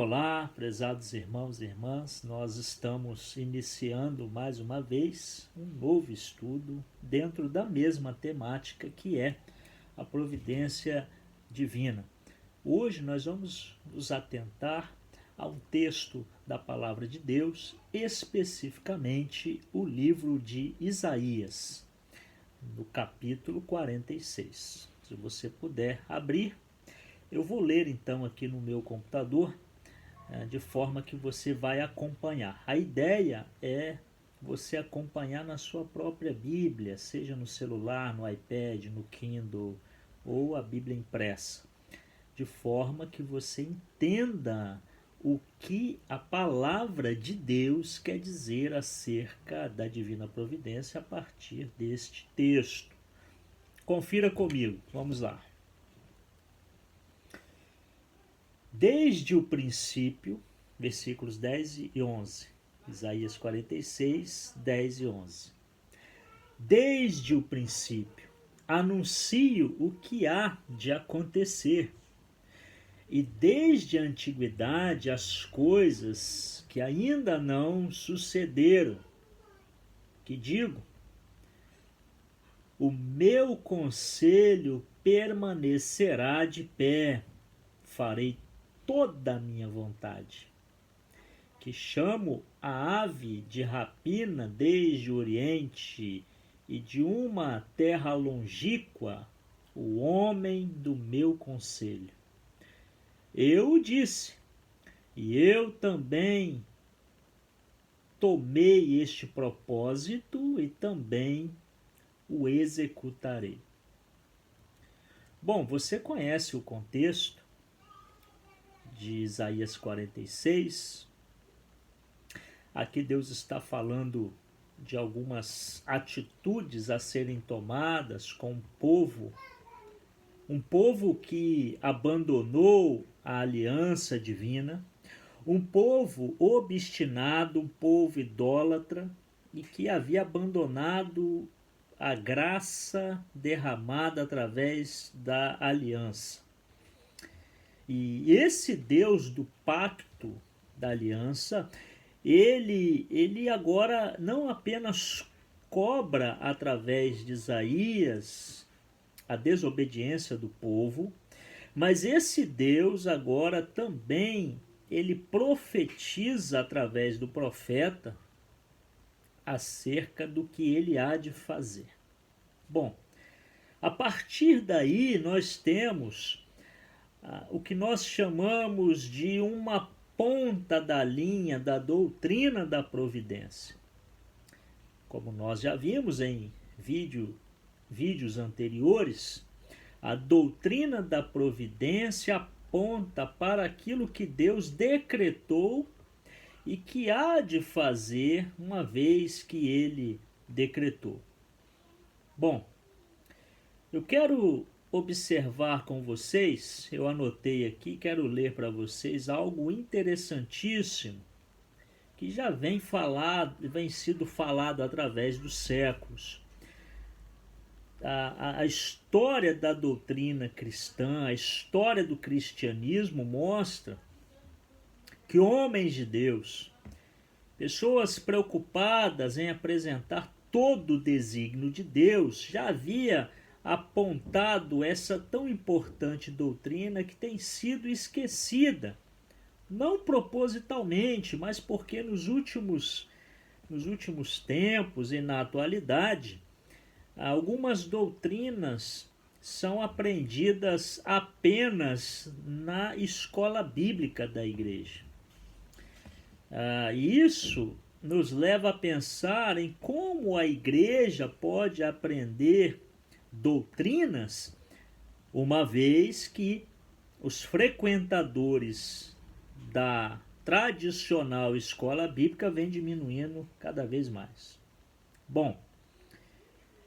Olá, prezados irmãos e irmãs, nós estamos iniciando mais uma vez um novo estudo dentro da mesma temática que é a providência divina. Hoje nós vamos nos atentar a um texto da Palavra de Deus, especificamente o livro de Isaías, no capítulo 46. Se você puder abrir, eu vou ler então aqui no meu computador, de forma que você vai acompanhar. A ideia é você acompanhar na sua própria Bíblia, seja no celular, no iPad, no Kindle ou a Bíblia impressa, de forma que você entenda o que a palavra de Deus quer dizer acerca da divina providência a partir deste texto. Confira comigo, vamos lá. Desde o princípio, versículos 10 e 11, Isaías 46, 10 e 11. Desde o princípio, anuncio o que há de acontecer, e desde a antiguidade as coisas que ainda não sucederam, que digo, o meu conselho permanecerá de pé, farei toda a minha vontade, que chamo a ave de rapina desde o Oriente e de uma terra longínqua, o homem do meu conselho. Eu o disse, e eu também tomei este propósito e também o executarei. Bom, você conhece o contexto de Isaías 46. Aqui Deus está falando de algumas atitudes a serem tomadas com um povo que abandonou a aliança divina, um povo obstinado, um povo idólatra e que havia abandonado a graça derramada através da aliança. E esse Deus do pacto, da aliança, ele agora não apenas cobra através de Isaías a desobediência do povo, mas esse Deus agora também ele profetiza através do profeta acerca do que ele há de fazer. Bom, a partir daí nós temos o que nós chamamos de uma ponta da linha da doutrina da providência. Como nós já vimos em vídeos anteriores, a doutrina da providência aponta para aquilo que Deus decretou e que há de fazer uma vez que ele decretou. Bom, eu quero observar com vocês, eu anotei aqui, quero ler para vocês algo interessantíssimo que já vem sido falado através dos séculos. A história da doutrina cristã, a história do cristianismo mostra que homens de Deus, pessoas preocupadas em apresentar todo o desígnio de Deus, já havia apontado essa tão importante doutrina que tem sido esquecida, não propositalmente, mas porque nos últimos tempos e na atualidade, algumas doutrinas são aprendidas apenas na escola bíblica da igreja. Isso nos leva a pensar em como a igreja pode aprender doutrinas, uma vez que os frequentadores da tradicional escola bíblica vêm diminuindo cada vez mais. Bom,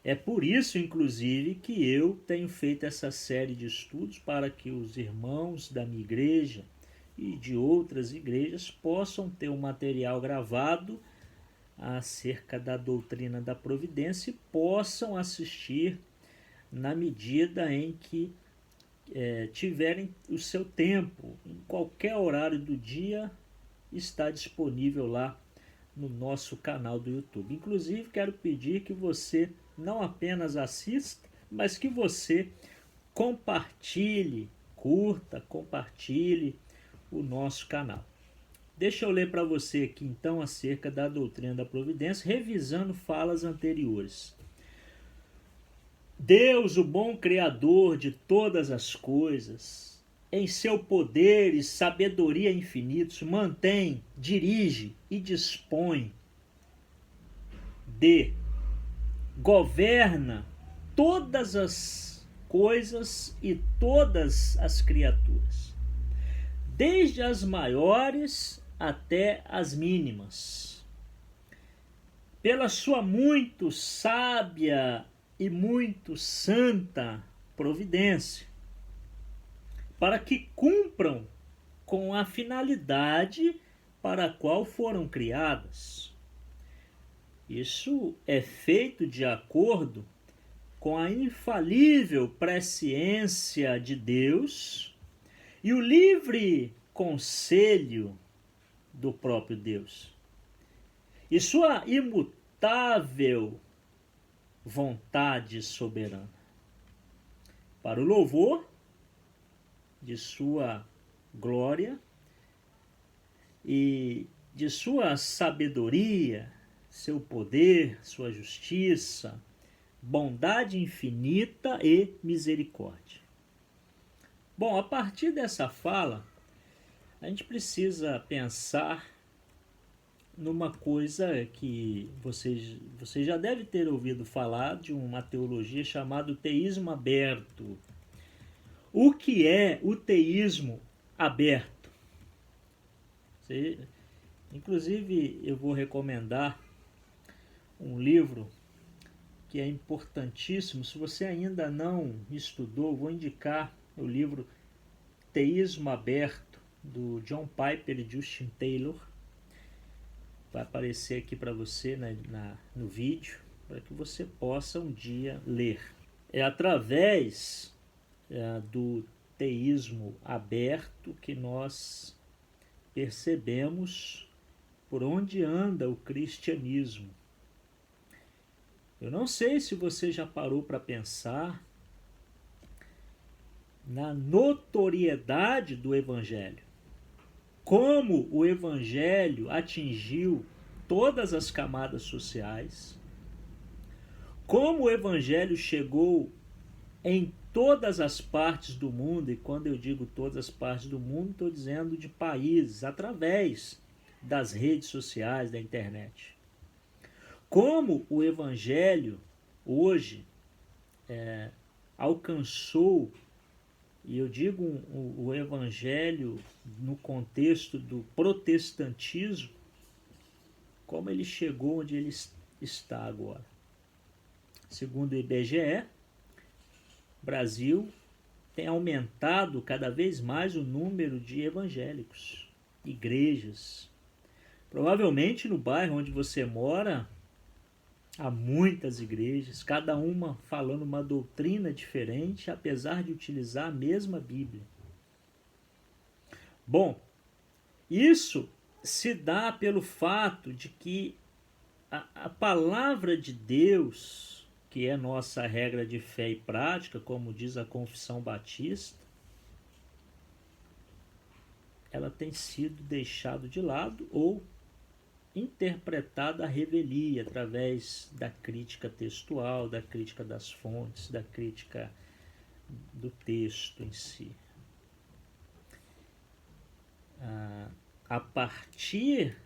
é por isso, inclusive, que eu tenho feito essa série de estudos para que os irmãos da minha igreja e de outras igrejas possam ter um material gravado acerca da doutrina da providência e possam assistir na medida em que tiverem o seu tempo, em qualquer horário do dia, está disponível lá no nosso canal do YouTube. Inclusive, quero pedir que você não apenas assista, mas que você compartilhe, curta, compartilhe o nosso canal. Deixa eu ler para você aqui então acerca da doutrina da providência, revisando falas anteriores. Deus, o bom Criador de todas as coisas, em seu poder e sabedoria infinitos, mantém, dirige e dispõe governa todas as coisas e todas as criaturas, desde as maiores até as mínimas, pela sua muito sábia e muito santa providência, para que cumpram com a finalidade para a qual foram criadas. Isso é feito de acordo com a infalível presciência de Deus e o livre conselho do próprio Deus, e sua imutável vontade soberana, para o louvor de sua glória e de sua sabedoria, seu poder, sua justiça, bondade infinita e misericórdia. Bom, a partir dessa fala, a gente precisa pensar numa coisa que você já deve ter ouvido falar, de uma teologia chamada teísmo aberto. O que é o teísmo aberto? Inclusive, eu vou recomendar um livro que é importantíssimo. Se você ainda não estudou, vou indicar o livro Teísmo Aberto, do John Piper e Justin Taylor. Vai aparecer aqui para você no vídeo, para que você possa um dia ler. É através do teísmo aberto que nós percebemos por onde anda o cristianismo. Eu não sei se você já parou para pensar na notoriedade do Evangelho. Como o Evangelho atingiu todas as camadas sociais. Como o Evangelho chegou em todas as partes do mundo, e quando eu digo todas as partes do mundo, estou dizendo de países, através das redes sociais, da internet. Como o Evangelho hoje alcançou, e eu digo o Evangelho no contexto do protestantismo, como ele chegou onde ele está agora. Segundo o IBGE, o Brasil tem aumentado cada vez mais o número de evangélicos, igrejas. Provavelmente no bairro onde você mora, há muitas igrejas, cada uma falando uma doutrina diferente, apesar de utilizar a mesma Bíblia. Bom, isso se dá pelo fato de que a palavra de Deus, que é nossa regra de fé e prática, como diz a Confissão Batista, ela tem sido deixada de lado ou interpretada à revelia, através da crítica textual, da crítica das fontes, da crítica do texto em si. A partir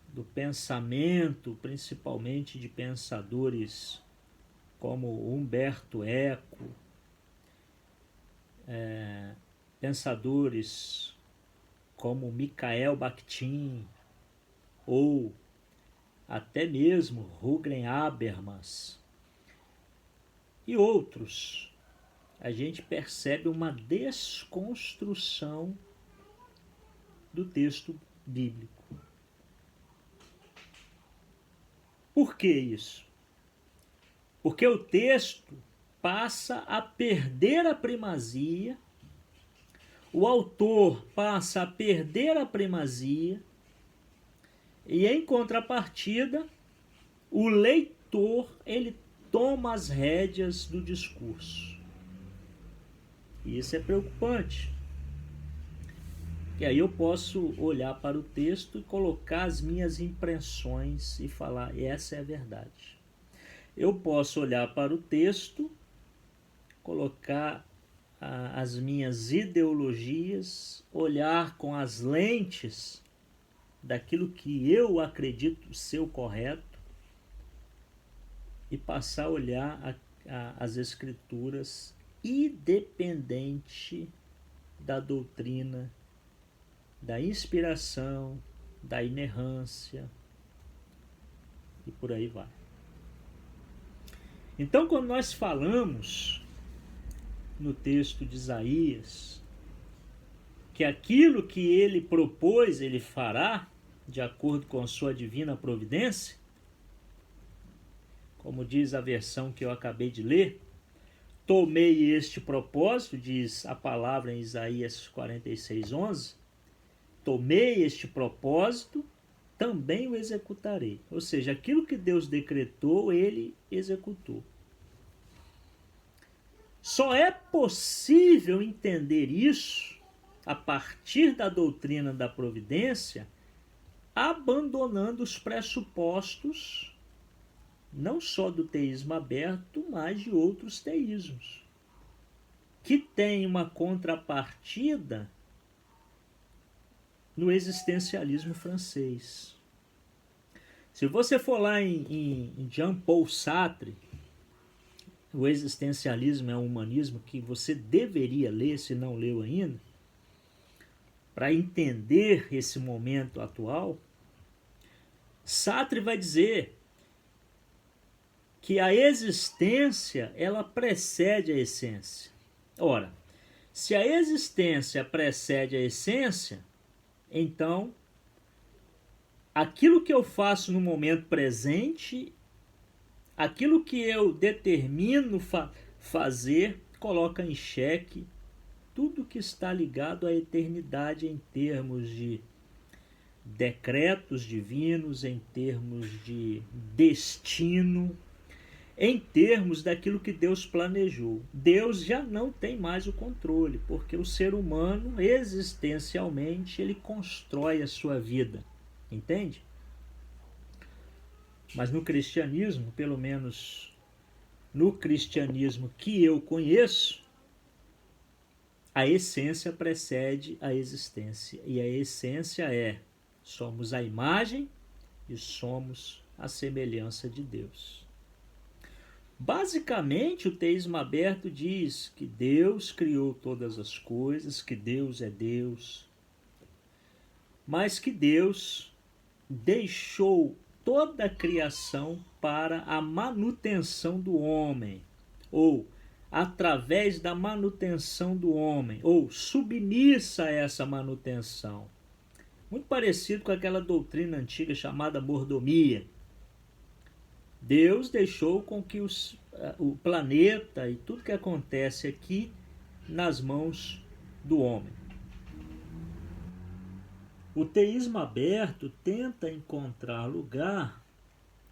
do pensamento, principalmente de pensadores como Humberto Eco, pensadores como Mikhail Bakhtin, ou até mesmo Ruglen Habermas e outros, a gente percebe uma desconstrução do texto bíblico. Por que isso? Porque o texto passa a perder a primazia, o autor passa a perder a primazia, e em contrapartida, o leitor, ele toma as rédeas do discurso. E isso é preocupante. E aí eu posso olhar para o texto e colocar as minhas impressões e falar, essa é a verdade. Eu posso olhar para o texto, colocar as minhas ideologias, olhar com as lentes daquilo que eu acredito ser o correto e passar a olhar as escrituras independente da doutrina, da inspiração, da inerrância e por aí vai. Então, quando nós falamos no texto de Isaías que aquilo que ele propôs, ele fará, de acordo com a sua divina providência, como diz a versão que eu acabei de ler, tomei este propósito, diz a palavra em Isaías 46:11, tomei este propósito, também o executarei. Ou seja, aquilo que Deus decretou, ele executou. Só é possível entender isso a partir da doutrina da providência, abandonando os pressupostos não só do teísmo aberto, mas de outros teísmos, que tem uma contrapartida no existencialismo francês. Se você for lá em Jean-Paul Sartre, o existencialismo é um humanismo que você deveria ler, se não leu ainda, para entender esse momento atual. Sartre vai dizer que a existência, ela precede a essência. Ora, se a existência precede a essência, então aquilo que eu faço no momento presente, aquilo que eu determino fazer, coloca em xeque tudo que está ligado à eternidade em termos de decretos divinos, em termos de destino, em termos daquilo que Deus planejou. Deus já não tem mais o controle, porque o ser humano, existencialmente, ele constrói a sua vida. Entende? Mas no cristianismo, pelo menos no cristianismo que eu conheço, a essência precede a existência. E a essência é: somos a imagem e somos a semelhança de Deus. Basicamente, o teísmo aberto diz que Deus criou todas as coisas, que Deus é Deus, mas que Deus deixou toda a criação para a manutenção do homem, ou através da manutenção do homem, ou submissa a essa manutenção. Muito parecido com aquela doutrina antiga chamada mordomia. Deus deixou com que o planeta e tudo que acontece aqui nas mãos do homem. O teísmo aberto tenta encontrar lugar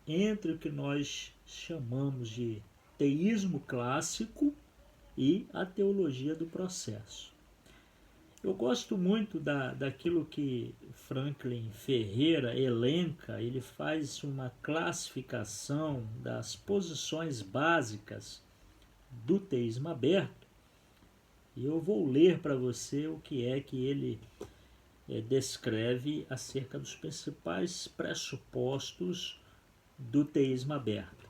entre o que nós chamamos de teísmo clássico e a teologia do processo. Eu gosto muito daquilo que Franklin Ferreira elenca. Ele faz uma classificação das posições básicas do teísmo aberto, e eu vou ler para você o que é que ele descreve acerca dos principais pressupostos do teísmo aberto.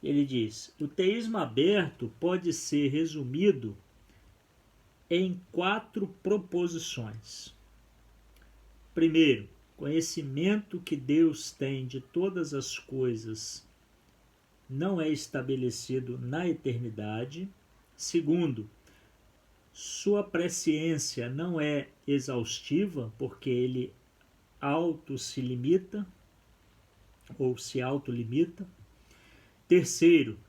Ele diz: o teísmo aberto pode ser resumido em 4 proposições. Primeiro, conhecimento que Deus tem de todas as coisas não é estabelecido na eternidade. Segundo, sua presciência não é exaustiva, porque ele se limita ou se autolimita. Terceiro,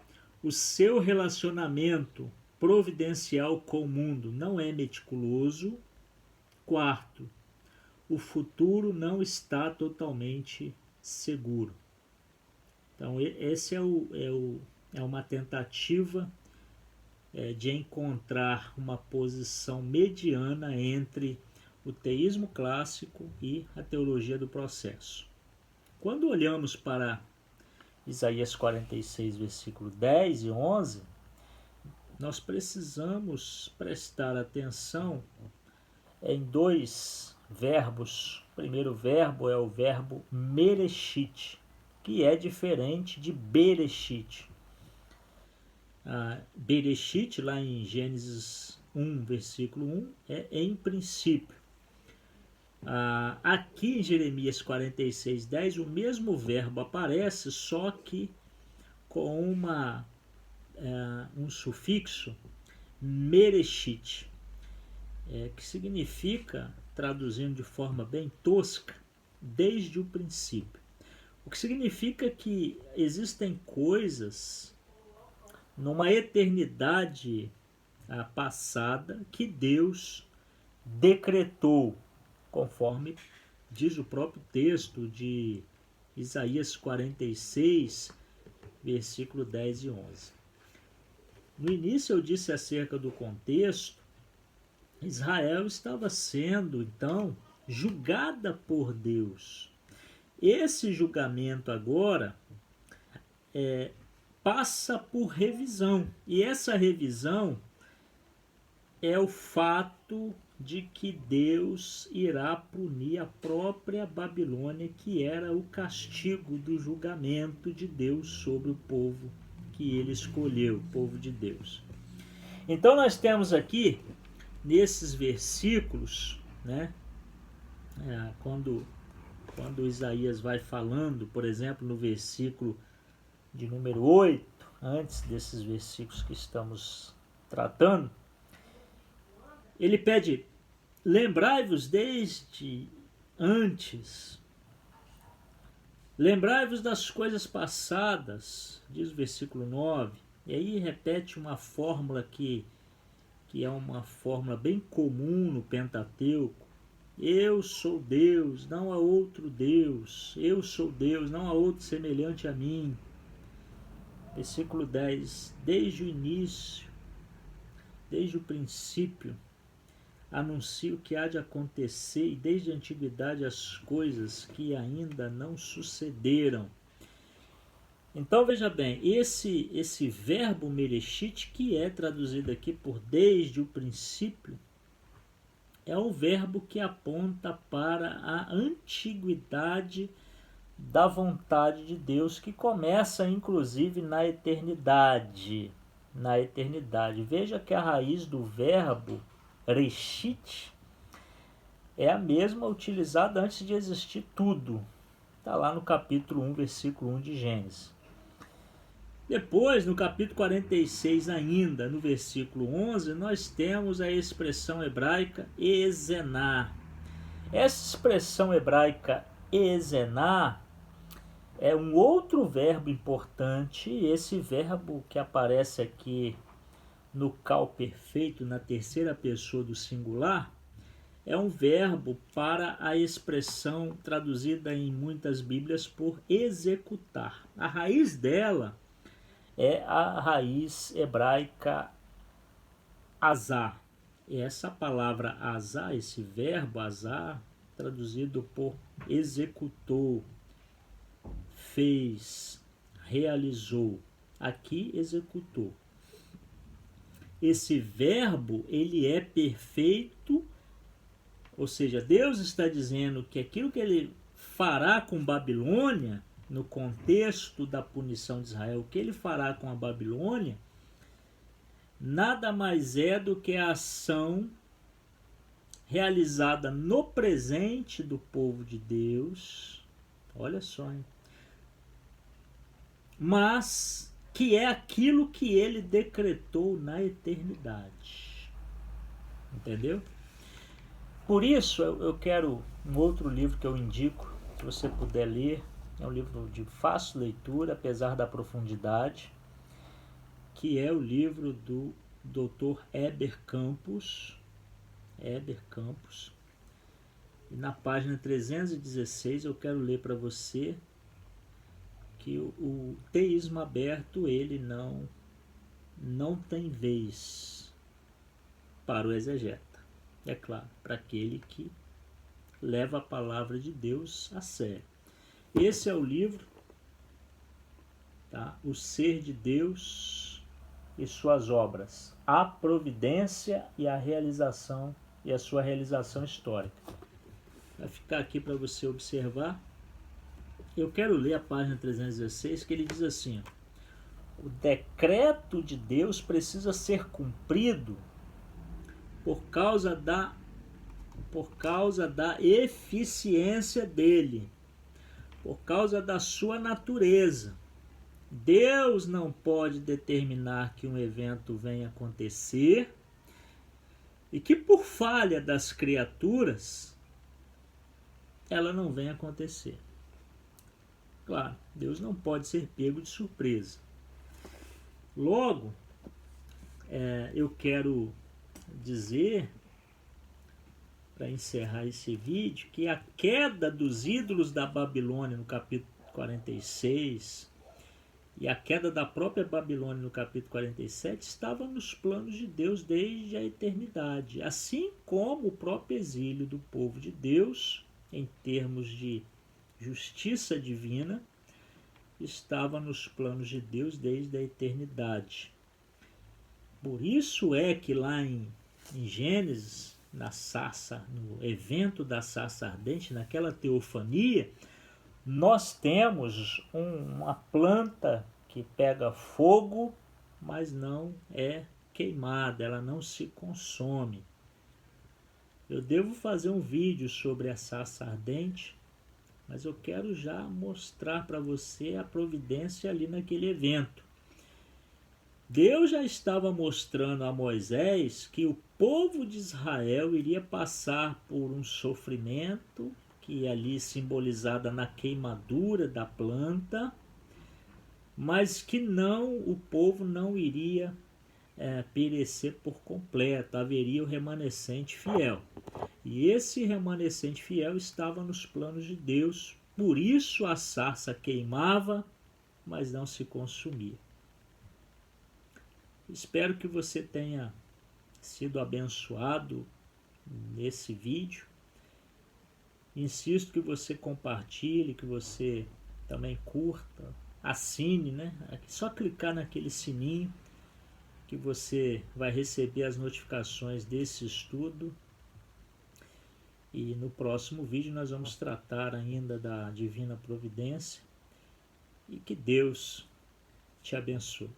O seu relacionamento providencial com o mundo não é meticuloso. Quarto, o futuro não está totalmente seguro. Então, esse é uma tentativa de encontrar uma posição mediana entre o teísmo clássico e a teologia do processo. Quando olhamos para Isaías 46, versículo 10 e 11, nós precisamos prestar atenção em dois verbos. O primeiro verbo é o verbo mereshit, que é diferente de bereshit. Bereshit, lá em Gênesis 1, versículo 1, é em princípio. Aqui em Jeremias 46, 10, o mesmo verbo aparece, só que com um sufixo, mereshit, que significa, traduzindo de forma bem tosca, desde o princípio. O que significa que existem coisas numa eternidade passada que Deus decretou, conforme diz o próprio texto de Isaías 46, versículo 10 e 11. No início eu disse acerca do contexto. Israel estava sendo, então, julgada por Deus. Esse julgamento agora passa por revisão. E essa revisão é o fato de que Deus irá punir a própria Babilônia, que era o castigo do julgamento de Deus sobre o povo que ele escolheu, o povo de Deus. Então nós temos aqui, nesses versículos, né, quando Isaías vai falando, por exemplo, no versículo de número 8, antes desses versículos que estamos tratando, ele pede: lembrai-vos desde antes, lembrai-vos das coisas passadas, diz o versículo 9, e aí repete uma fórmula que é uma fórmula bem comum no Pentateuco. Eu sou Deus, não há outro Deus. Eu sou Deus, não há outro semelhante a mim. Versículo 10. Desde o início, desde o princípio, anuncio o que há de acontecer, e desde a antiguidade as coisas que ainda não sucederam. Então veja bem, esse verbo mereshit, que é traduzido aqui por desde o princípio, é um verbo que aponta para a antiguidade da vontade de Deus, que começa inclusive na eternidade. Na eternidade. Veja que a raiz do verbo reshit é a mesma utilizada antes de existir tudo. Está lá no capítulo 1, versículo 1 de Gênesis. Depois, no capítulo 46 ainda, no versículo 11, nós temos a expressão hebraica ezená. Essa expressão hebraica ezená é um outro verbo importante. Esse verbo que aparece aqui no cal perfeito, na terceira pessoa do singular, é um verbo para a expressão traduzida em muitas Bíblias por executar. A raiz dela é a raiz hebraica azar. E essa palavra azar, esse verbo azar, traduzido por executou, fez, realizou. Aqui executou. Esse verbo, ele é perfeito, ou seja, Deus está dizendo que aquilo que ele fará com Babilônia, no contexto da punição de Israel, o que ele fará com a Babilônia, nada mais é do que a ação realizada no presente do povo de Deus, olha só, hein? Mas que é aquilo que ele decretou na eternidade. Entendeu? Por isso eu quero um outro livro que eu indico, se você puder ler. É um livro de fácil leitura, apesar da profundidade. que é o livro do Dr. Heber Campos. Heber Campos. E na página 316 eu quero ler para você que o teísmo aberto ele não tem vez para o exegeta. É claro, para aquele que leva a palavra de Deus a sério. Esse é o livro, tá? O Ser de Deus e suas obras, a providência e a realização e a sua realização histórica. Vai ficar aqui para você observar. Eu quero ler a página 316, que ele diz assim: o decreto de Deus precisa ser cumprido por causa da eficiência dele, por causa da sua natureza. Deus não pode determinar que um evento venha acontecer e que por falha das criaturas ela não venha acontecer. Claro, Deus não pode ser pego de surpresa. Logo, eu quero dizer, para encerrar esse vídeo, que a queda dos ídolos da Babilônia no capítulo 46 e a queda da própria Babilônia no capítulo 47 estava nos planos de Deus desde a eternidade, assim como o próprio exílio do povo de Deus, em termos de justiça divina, estava nos planos de Deus desde a eternidade. Por isso é que lá em Gênesis, na sarça, no evento da sarça ardente, naquela teofania, nós temos uma planta que pega fogo, mas não é queimada, ela não se consome. Eu devo fazer um vídeo sobre a sarça ardente, mas eu quero já mostrar para você a providência ali naquele evento. Deus já estava mostrando a Moisés que o povo de Israel iria passar por um sofrimento, que ali simbolizada na queimadura da planta, mas que o povo não iria perecer por completo, haveria o remanescente fiel. E esse remanescente fiel estava nos planos de Deus, por isso a sarça queimava, mas não se consumia. Espero que você tenha sido abençoado nesse vídeo. Insisto que você compartilhe, que você também curta, assine, né? É só clicar naquele sininho que você vai receber as notificações desse estudo. E no próximo vídeo nós vamos tratar ainda da divina providência. E que Deus te abençoe.